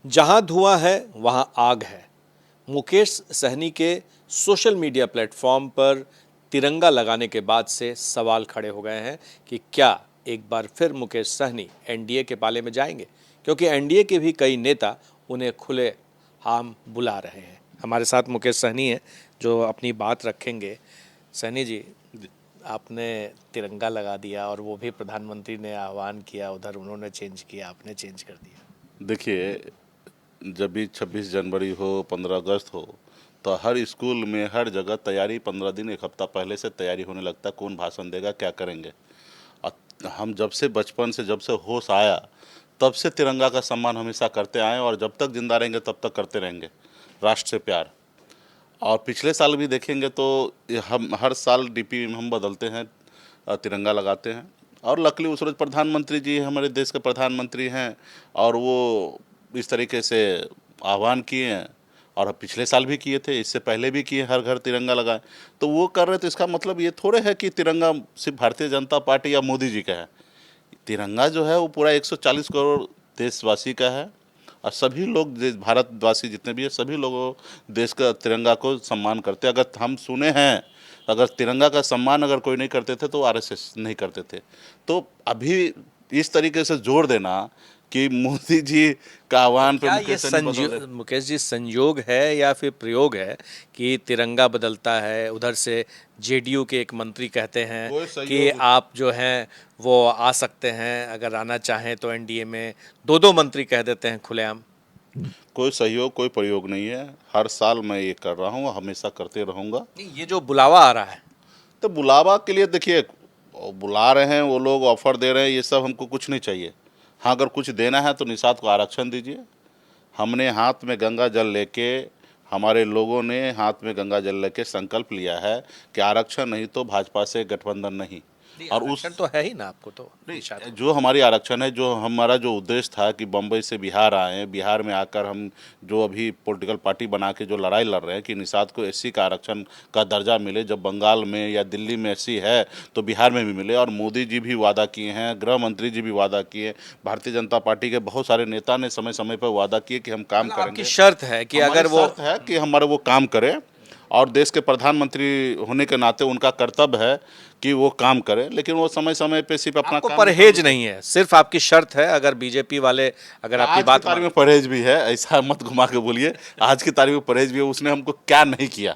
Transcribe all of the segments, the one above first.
जहां धुआं है वहां आग है। मुकेश सहनी के सोशल मीडिया प्लेटफॉर्म पर तिरंगा लगाने के बाद से सवाल खड़े हो गए हैं कि क्या एक बार फिर मुकेश सहनी एनडीए के पाले में जाएंगे, क्योंकि एनडीए के भी कई नेता उन्हें खुले आम बुला रहे हैं। हमारे साथ मुकेश सहनी हैं जो अपनी बात रखेंगे। सहनी जी, आपने तिरंगा लगा दिया और वो भी प्रधानमंत्री ने आह्वान किया, उधर उन्होंने चेंज किया, आपने चेंज कर दिया। देखिए, जब भी 26 जनवरी हो, 15 अगस्त हो, तो हर स्कूल में हर जगह तैयारी 15 दिन एक हफ्ता पहले से तैयारी होने लगता है। कौन भाषण देगा, क्या करेंगे। हम जब से बचपन से जब से होश आया तब से तिरंगा का सम्मान हमेशा करते आए और जब तक जिंदा रहेंगे तब तक करते रहेंगे। राष्ट्र से प्यार। और पिछले साल भी देखेंगे तो हम हर साल डीपी हम बदलते हैं, तिरंगा लगाते हैं। और लकली उस रोज प्रधानमंत्री जी हमारे देश के प्रधानमंत्री हैं और वो इस तरीके से आह्वान किए हैं। और पिछले साल भी किए थे, इससे पहले भी किए, हर घर तिरंगा लगाए। तो वो कर रहे, तो इसका मतलब ये थोड़े है कि तिरंगा सिर्फ भारतीय जनता पार्टी या मोदी जी का है। तिरंगा जो है वो पूरा 140 करोड़ देशवासी का है। और सभी लोग भारतवासी जितने भी हैं सभी लोगों देश का तिरंगा को सम्मान करते हैं। अगर हम सुने हैं, अगर तिरंगा का सम्मान अगर कोई नहीं करते थे तो आरएसएस नहीं करते थे। तो अभी इस तरीके से जोड़ देना कि मोदी जी का तो आह्वान पे क्या ये मुकेश सहनी बदल रहे। मुकेश जी संयोग है या फिर प्रयोग है कि तिरंगा बदलता है? उधर से जेडीयू के एक मंत्री कहते हैं कोई कि सहयोग, आप जो हैं वो आ सकते हैं, अगर आना चाहें तो एनडीए में। दो दो मंत्री कह देते हैं खुलेआम। कोई सहयोग, कोई प्रयोग नहीं है। हर साल मैं ये कर रहा हूँ, हमेशा करते रहूँगा। नहीं, ये जो बुलावा आ रहा है। तो बुलावा के लिए देखिए, बुला रहे हैं वो लोग, ऑफर दे रहे हैं, ये सब हमको कुछ नहीं चाहिए। हाँ, अगर कुछ देना है तो निषाद को आरक्षण दीजिए। हमने हाथ में गंगा जल लेके, हमारे लोगों ने हाथ में गंगा जल लेके संकल्प लिया है कि आरक्षण नहीं तो भाजपा से गठबंधन नहीं। नहीं, और आरक्षण उस तो है ही ना आपको तो नहीं, निषाद को। जो हमारी आरक्षण है, जो हमारा जो उद्देश्य था कि बम्बई से बिहार आए, बिहार में आकर हम जो अभी पॉलिटिकल पार्टी बना के जो लड़ाई लड़ रहे हैं कि निषाद को एससी का आरक्षण का दर्जा मिले। जब बंगाल में या दिल्ली में एससी है तो बिहार में भी मिले। और मोदी जी भी वादा किए हैं, गृह मंत्री जी भी वादा किए, भारतीय जनता पार्टी के बहुत सारे नेता ने समय समय पर वादा किए कि हम काम मतलब आपकी करेंगे। शर्त है कि हमारी अगर वो शर्त है कि हमारे वो काम करें। और देश के प्रधानमंत्री होने के नाते उनका कर्तव्य है कि वो काम करें, लेकिन वो समय समय पे सिर्फ अपना आपको काम नहीं परहेज करते। नहीं है, सिर्फ आपकी शर्त है, अगर बीजेपी वाले अगर आपकी आज की बात तारीख मान। में परहेज भी है, ऐसा मत घुमा के बोलिए। आज की तारीख में परहेज भी है। उसने हमको क्या नहीं किया।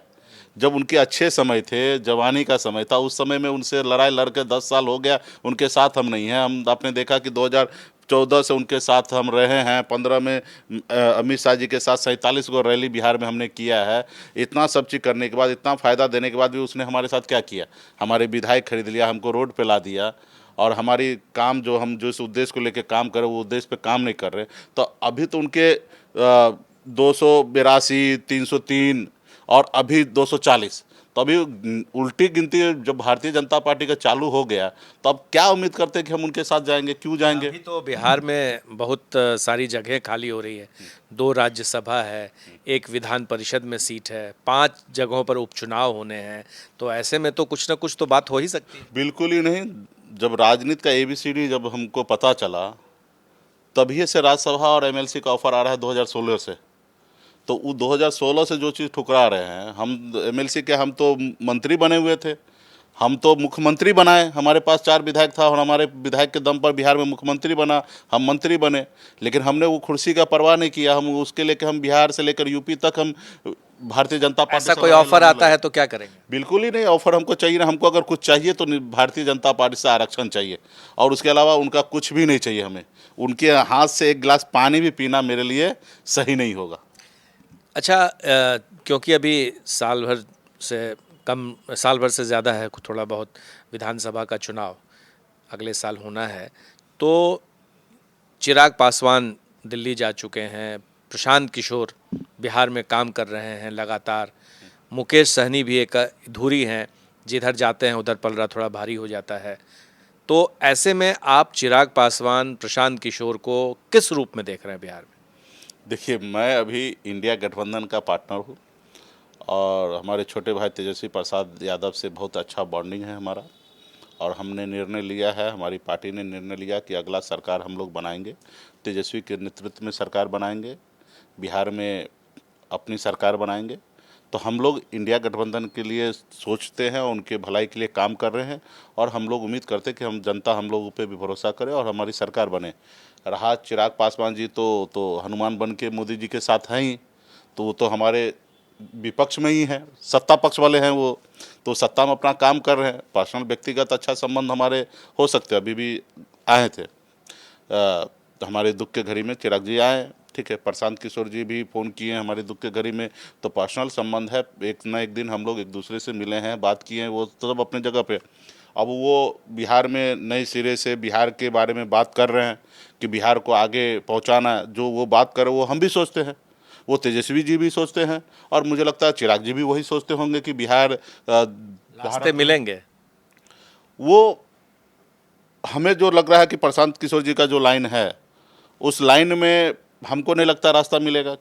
जब उनके अच्छे समय थे, जवानी का समय था, उस समय में उनसे लड़ाई लड़ के 10 साल हो गया, उनके साथ हम नहीं हैं। हम आपने देखा कि 2014 से उनके साथ हम रहे हैं। 15 में अमित शाह जी के साथ 47 गो रैली बिहार में हमने किया है। इतना सब चीज़ करने के बाद, इतना फ़ायदा देने के बाद भी उसने हमारे साथ क्या किया। हमारे विधायक खरीद लिया, हमको रोड पे ला दिया। और हमारी काम जो हम जो इस उद्देश्य को लेकर काम कर रहे वो उद्देश्य पे काम नहीं कर रहे। तो अभी तो उनके 282, 303 और अभी 240। तो अभी उल्टी गिनती जब भारतीय जनता पार्टी का चालू हो गया तो अब क्या उम्मीद करते हैं कि हम उनके साथ जाएंगे, क्यों जाएंगे। अभी तो बिहार में बहुत सारी जगह खाली हो रही है। दो राज्यसभा है, एक विधान परिषद में सीट है, 5 जगहों पर उपचुनाव होने हैं। तो ऐसे में तो कुछ ना कुछ तो बात हो ही सकती है। बिल्कुल ही नहीं। जब राजनीति का एबीसीडी जब हमको पता चला तभी से राज्यसभा और एमएलसी का ऑफर आ रहा है 2016 से। तो वो 2016 से जो चीज़ ठुकरा रहे हैं, हम एमएलसी के हम तो मंत्री बने हुए थे, हम तो मुख्यमंत्री बनाए। हमारे पास 4 विधायक था और हमारे विधायक के दम पर बिहार में मुख्यमंत्री बना, हम मंत्री बने। लेकिन हमने वो कुर्सी का परवाह नहीं किया। हम उसके लेकर हम बिहार से लेकर यूपी तक हम भारतीय जनता पार्टी ऐसा से कोई लड़ाई ऑफर लड़ने आता लगे। है तो क्या करेंगे? बिल्कुल ही नहीं, ऑफर हमको चाहिए ना। हमको अगर कुछ चाहिए तो भारतीय जनता पार्टी से आरक्षण चाहिए। और उसके अलावा उनका कुछ भी नहीं चाहिए हमें। उनके हाथ से एक गिलास पानी भी पीना मेरे लिए सही नहीं होगा। अच्छा, क्योंकि अभी साल भर से कम, साल भर से ज़्यादा है थोड़ा बहुत, विधानसभा का चुनाव अगले साल होना है। तो चिराग पासवान दिल्ली जा चुके हैं, प्रशांत किशोर बिहार में काम कर रहे हैं लगातार, मुकेश सहनी भी एक धुरी हैं, जिधर जाते हैं उधर पलड़ा थोड़ा भारी हो जाता है। तो ऐसे में आप चिराग पासवान, प्रशांत किशोर को किस रूप में देख रहे हैं बिहार में? देखिए, मैं अभी इंडिया गठबंधन का पार्टनर हूँ और हमारे छोटे भाई तेजस्वी प्रसाद यादव से बहुत अच्छा बॉन्डिंग है हमारा। और हमने निर्णय लिया है, हमारी पार्टी ने निर्णय लिया कि अगला सरकार हम लोग बनाएंगे, तेजस्वी के नेतृत्व में सरकार बनाएंगे। बिहार में अपनी सरकार बनाएंगे। तो हम लोग इंडिया गठबंधन के लिए सोचते हैं, उनके भलाई के लिए काम कर रहे हैं और हम लोग उम्मीद करते हैं कि हम जनता हम लोगों पे भी भरोसा करे और हमारी सरकार बने। रहा चिराग पासवान जी तो हनुमान बन के मोदी जी के साथ हैं ही, तो वो तो हमारे विपक्ष में ही हैं, सत्ता पक्ष वाले हैं वो, तो सत्ता में अपना काम कर रहे हैं। पर्सनल व्यक्तिगत अच्छा संबंध हमारे हो सकते हैं, अभी भी आए थे हमारे दुख के घड़ी में चिराग जी आए, ठीक है। प्रशांत किशोर जी भी फ़ोन किए हैं हमारे दुख के घड़ी में, तो पर्सनल संबंध है। एक ना एक दिन हम लोग एक दूसरे से मिले हैं, बात किए हैं, वो तो सब अपने जगह पे। अब वो बिहार में नए सिरे से बिहार के बारे में बात कर रहे हैं कि बिहार को आगे पहुंचाना, जो वो बात कर रहे हैं वो हम भी सोचते हैं, वो तेजस्वी जी भी सोचते हैं और मुझे लगता है चिराग जी भी वही सोचते होंगे कि बिहार रास्ते मिलेंगे। वो हमें जो लग रहा है कि प्रशांत किशोर जी का जो लाइन है, उस लाइन में हमको नहीं लगता रास्ता मिलेगा।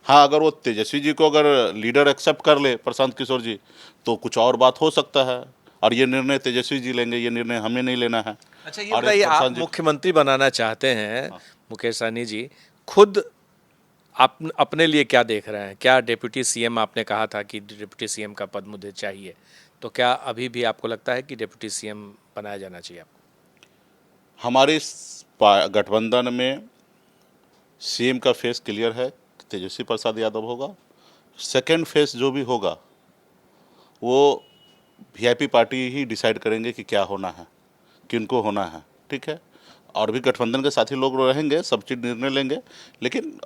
हाँ, अगर वो तेजस्वी जी को अगर लीडर एक्सेप्ट कर ले प्रशांत किशोर जी, तो कुछ और बात हो सकता है और ये निर्णय तेजस्वी जी लेंगे, ये निर्णय हमें नहीं लेना है। अच्छा, ये बताइए, आप मुख्यमंत्री बनाना चाहते हैं मुकेश सहनी जी, खुद आप अपने लिए क्या देख रहे हैं? क्या डिप्टी सीएम, आपने कहा था कि डिप्टी सीएम का पद मुझे चाहिए, तो क्या अभी भी आपको लगता है कि डिप्टी सीएम बनाया जाना चाहिए आपको? हमारे गठबंधन में सीएम का फेस क्लियर है, तेजस्वी प्रसाद यादव होगा। सेकंड फेस जो भी होगा वो वीआईपी पार्टी ही डिसाइड करेंगे कि क्या होना है, किनको होना है, ठीक है। और भी गठबंधन के साथी लोग रहेंगे, सब चीज़ निर्णय लेंगे, लेकिन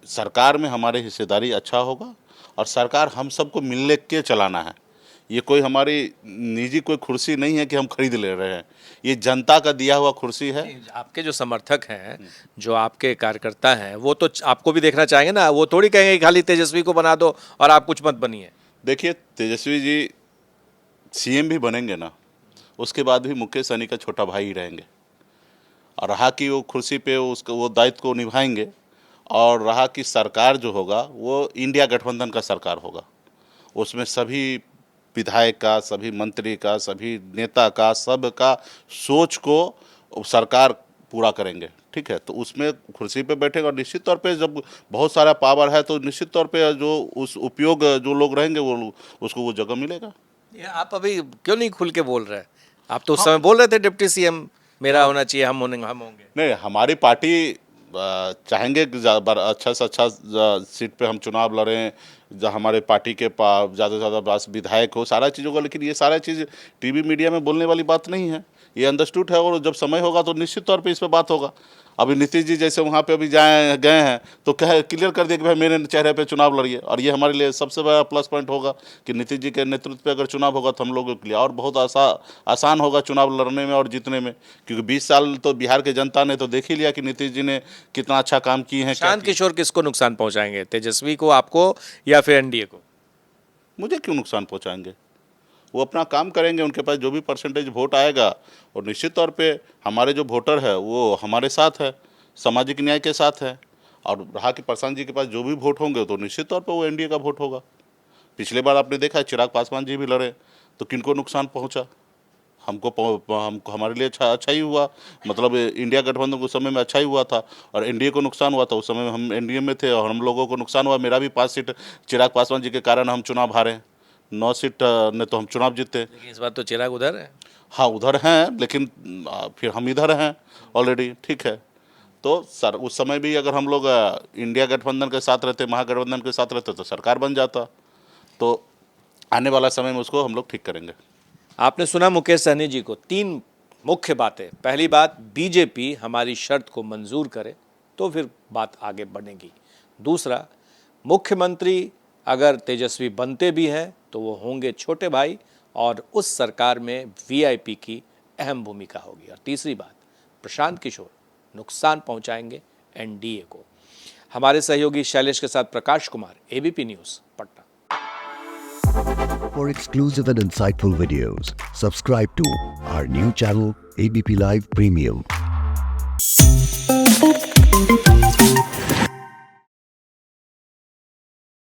सरकार में हमारी हिस्सेदारी अच्छा होगा और सरकार हम सबको मिलने के चलाना है। ये कोई हमारी निजी कोई कुर्सी नहीं है कि हम खरीद ले रहे हैं, ये जनता का दिया हुआ कुर्सी है। आपके जो समर्थक हैं, जो आपके कार्यकर्ता हैं, वो तो आपको भी देखना चाहेंगे ना, वो थोड़ी कहेंगे कि खाली तेजस्वी को बना दो और आप कुछ मत बनिए। देखिए, तेजस्वी जी सीएम भी बनेंगे ना, उसके बाद भी मुकेश सहनी का छोटा भाई ही रहेंगे और रहा कि वो कुर्सी पे उसको वो दायित्व को निभाएंगे, और रहा कि सरकार जो होगा वो इंडिया गठबंधन का सरकार होगा। उसमें सभी विधायक का, सभी मंत्री का, सभी नेता का, सब का सोच को सरकार पूरा करेंगे, ठीक है। तो उसमें कुर्सी पे बैठेगा और निश्चित तौर पे जब बहुत सारा पावर है तो निश्चित तौर पे जो उस उपयोग जो लोग रहेंगे वो उसको वो जगह मिलेगा। ये आप अभी क्यों नहीं खुल के बोल रहे हैं? आप तो उस समय बोल रहे थे डिप्टी सीएम मेरा होना चाहिए, हम होंगे। नहीं, हमारी पार्टी चाहेंगे कि अच्छा से अच्छा सीट पे हम चुनाव लड़ें, जहाँ हमारे पार्टी के ज़्यादा से ज़्यादा पास विधायक हो, सारा चीज़ होगा। लेकिन ये सारा चीज़ टीवी मीडिया में बोलने वाली बात नहीं है, ये अंडरस्टूड है और जब समय होगा तो निश्चित तौर पे इस पर बात होगा। अभी नीतीश जी जैसे वहाँ पे अभी गए हैं तो कह क्लियर कर दिया कि भाई मेरे चेहरे पे चुनाव लड़िए, और ये हमारे लिए सबसे बड़ा प्लस पॉइंट होगा कि नीतीश जी के नेतृत्व पे अगर चुनाव होगा तो हम लोगों के लिए और बहुत आसान होगा चुनाव लड़ने में और जीतने में, क्योंकि 20 साल तो बिहार के जनता ने तो देख ही लिया कि नीतीश जी ने कितना अच्छा काम किए हैं। प्रशांत किशोर किसको नुकसान पहुंचाएंगे, तेजस्वी को, आपको, या फिर एनडीए को? मुझे क्यों नुकसान पहुँचाएंगे, वो अपना काम करेंगे, उनके पास जो भी परसेंटेज वोट आएगा, और निश्चित तौर पे हमारे जो वोटर है वो हमारे साथ है, सामाजिक न्याय के साथ है। और रहा कि प्रशांत जी के पास जो भी वोट होंगे तो निश्चित तौर पे वो एनडीए का वोट होगा। पिछले बार आपने देखा है चिराग पासवान जी भी लड़े तो किनको नुकसान पहुंचा, हमको हमारे लिए अच्छा ही हुआ, मतलब इंडिया गठबंधन उस समय में अच्छा ही हुआ था, और एनडीए को नुकसान हुआ था। उस समय में हम एनडीए में थे और हम लोगों को नुकसान हुआ। मेरा भी 5 सीट चिराग पासवान जी के कारण हम चुनाव हारे, 9 सीट ने तो हम चुनाव जीते। लेकिन इस बार तो चिराग उधर है। हाँ, उधर हैं, लेकिन फिर हम इधर हैं ऑलरेडी, ठीक है। तो सर उस समय भी अगर हम लोग इंडिया गठबंधन के साथ रहते, महागठबंधन के साथ रहते तो सरकार बन जाता। तो आने वाला समय में उसको हम लोग ठीक करेंगे। आपने सुना मुकेश सहनी जी को, 3 मुख्य बातें। पहली बात, बीजेपी हमारी शर्त को मंजूर करे तो फिर बात आगे बढ़ेगी। दूसरा, मुख्यमंत्री अगर तेजस्वी बनते भी हैं तो वो होंगे छोटे भाई और उस सरकार में वीआईपी की अहम भूमिका होगी। और तीसरी बात, प्रशांत किशोर नुकसान पहुंचाएंगे एनडीए को। हमारे सहयोगी शैलेश के साथ Prakash Kumar, ABP news, Patna. For exclusive and insightful videos, subscribe to our new channel ABP Live Premium.